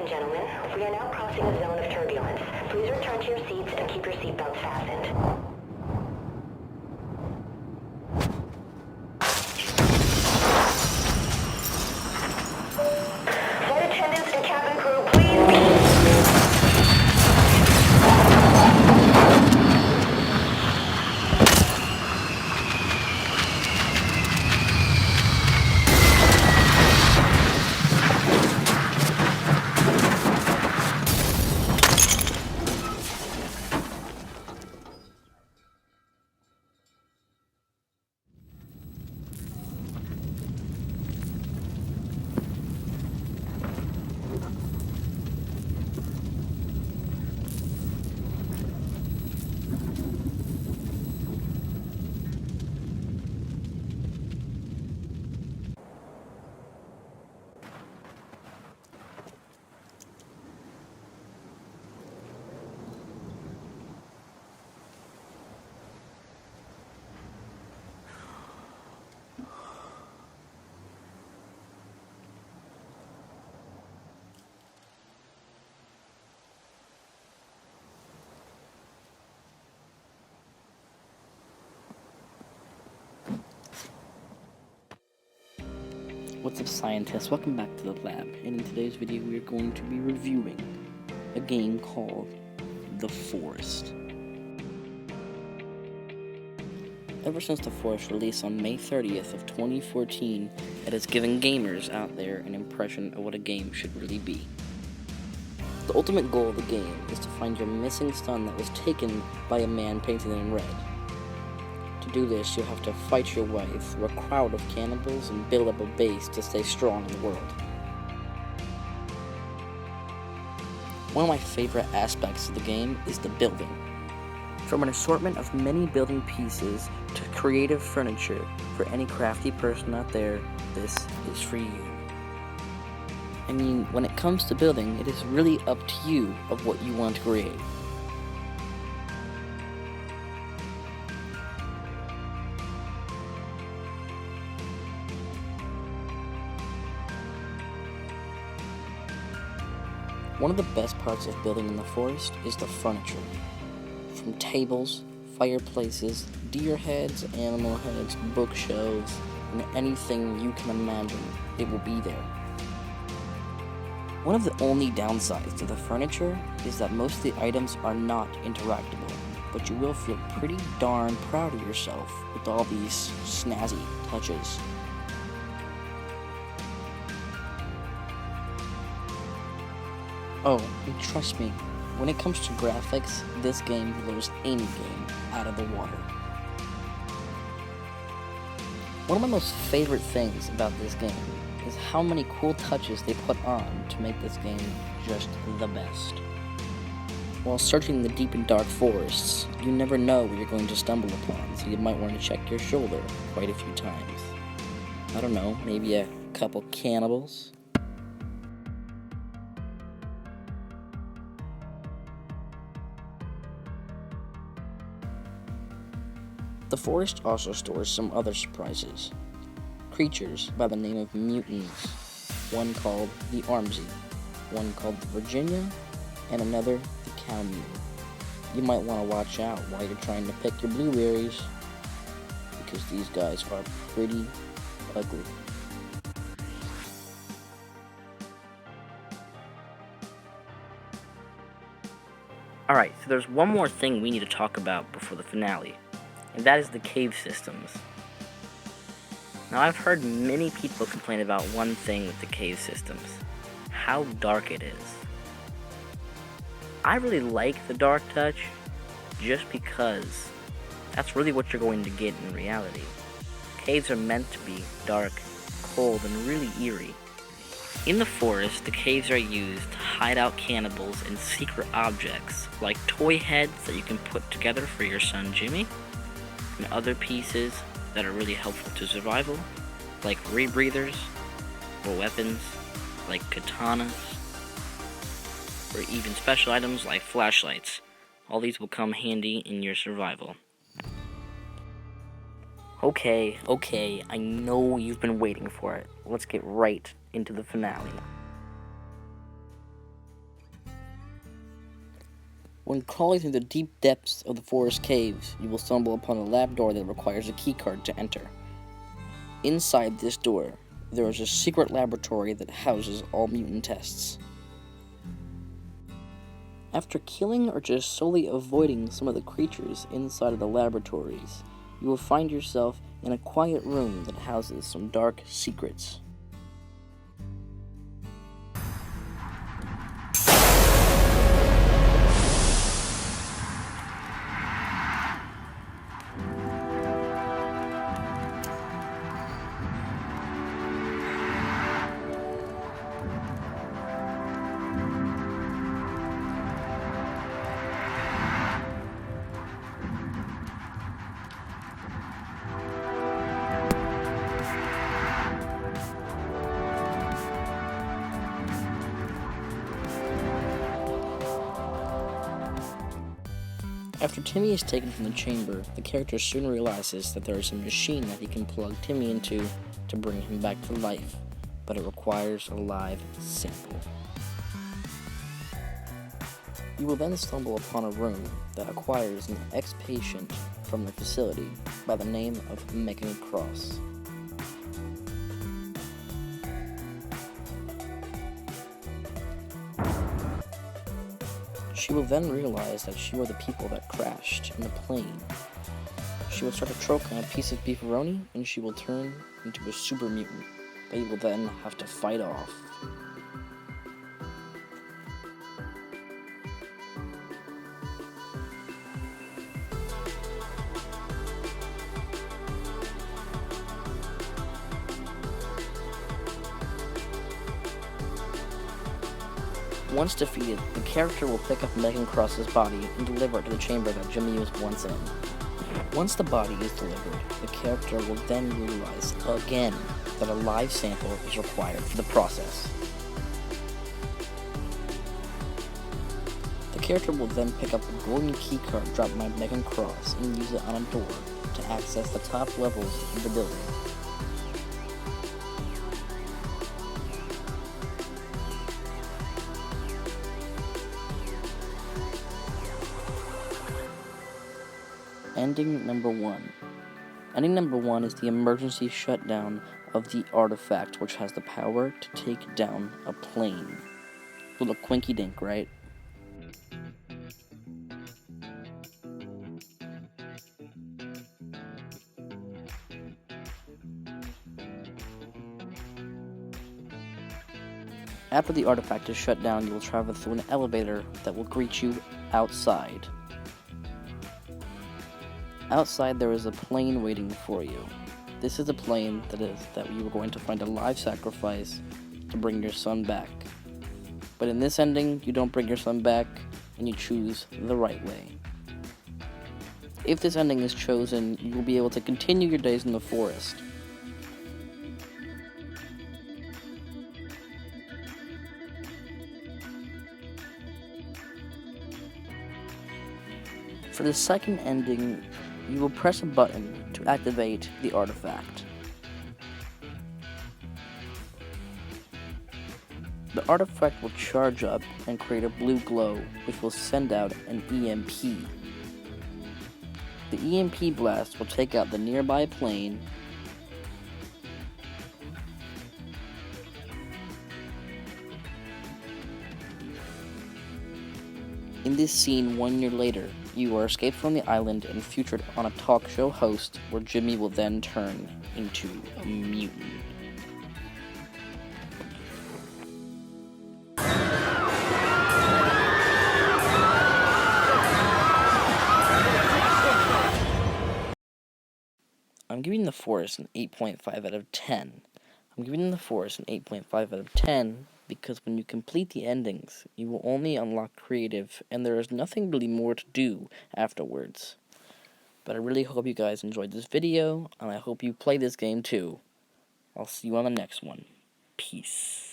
and gentlemen, we are now crossing a zone of turbulence. Please return to your seats and keep your seatbelts fastened. Flight attendants and cabin crew, please. What's up, scientists? Welcome back to the lab, and in today's video we are going to be reviewing a game called The Forest. Ever since The Forest released on May 30th of 2014, it has given gamers out there an impression of what a game should really be. The ultimate goal of the game is to find your missing son that was taken by a man painted in red. To do this, you have to fight your way through a crowd of cannibals and build up a base to stay strong in the world. One of my favorite aspects of the game is the building. From an assortment of many building pieces to creative furniture, for any crafty person out there, this is for you. I mean, when it comes to building, it is really up to you of what you want to create. One of the best parts of building in the forest is the furniture. From tables, fireplaces, deer heads, animal heads, bookshelves, and anything you can imagine, it will be there. One of the only downsides to the furniture is that most of the items are not interactable, but you will feel pretty darn proud of yourself with all these snazzy touches. Oh, and trust me, when it comes to graphics, this game blows any game out of the water. One of my most favorite things about this game is how many cool touches they put on to make this game just the best. While searching the deep and dark forests, you never know what you're going to stumble upon, so you might want to check your shoulder quite a few times. I don't know, maybe a couple cannibals? The forest also stores some other surprises. Creatures by the name of mutants, one called the Armsy, one called the Virginia, and another the Cow Mutant. You might want to watch out while you're trying to pick your blueberries, because these guys are pretty ugly. Alright, so there's one more thing we need to talk about before the finale, and that is the cave systems. Now, I've heard many people complain about one thing with the cave systems: how dark it is. I really like the dark touch, just because that's really what you're going to get in reality. Caves are meant to be dark, cold, and really eerie. In the forest, the caves are used to hide out cannibals and secret objects, like toy heads that you can put together for your son Jimmy, and other pieces that are really helpful to survival, like rebreathers, or weapons like katanas, or even special items like flashlights. All these will come handy in your survival. Okay, I know you've been waiting for it. Let's get right into the finale. When crawling through the deep depths of the forest caves, you will stumble upon a lab door that requires a keycard to enter. Inside this door, there is a secret laboratory that houses all mutant tests. After killing or just solely avoiding some of the creatures inside of the laboratories, you will find yourself in a quiet room that houses some dark secrets. After Timmy is taken from the chamber, the character soon realizes that there is a machine that he can plug Timmy into to bring him back to life, but it requires a live sample. You will then stumble upon a room that acquires an ex-patient from the facility by the name of Megan Cross. She will then realize that she were the people that crashed in the plane. She will start to choke on a piece of beefaroni, and she will turn into a super mutant that you will then have to fight off. Once defeated, the character will pick up Megan Cross's body and deliver it to the chamber that Jimmy was once in. Once the body is delivered, the character will then realize again that a live sample is required for the process. The character will then pick up a golden keycard dropped by Megan Cross and use it on a door to access the top levels of the building. Ending number 1. Ending number 1 is the emergency shutdown of the artifact, which has the power to take down a plane. Little quinky dink, right? After the artifact is shut down, you will travel through an elevator that will greet you outside. Outside there is a plane waiting for you. This is a plane that you are going to find a live sacrifice to bring your son back. But in this ending, you don't bring your son back, and you choose the right way. If this ending is chosen, you will be able to continue your days in the forest. For the second ending, you will press a button to activate the artifact. The artifact will charge up and create a blue glow, which will send out an EMP. The EMP blast will take out the nearby plane In this scene 1 year later, you are escaped from the island and featured on a talk show host where Jimmy will then turn into a mutant. I'm giving The Forest an 8.5 out of 10. I'm giving The Forest an 8.5 out of 10 because when you complete the endings, you will only unlock creative, and there is nothing really more to do afterwards. But I really hope you guys enjoyed this video, and I hope you play this game too. I'll see you on the next one. Peace.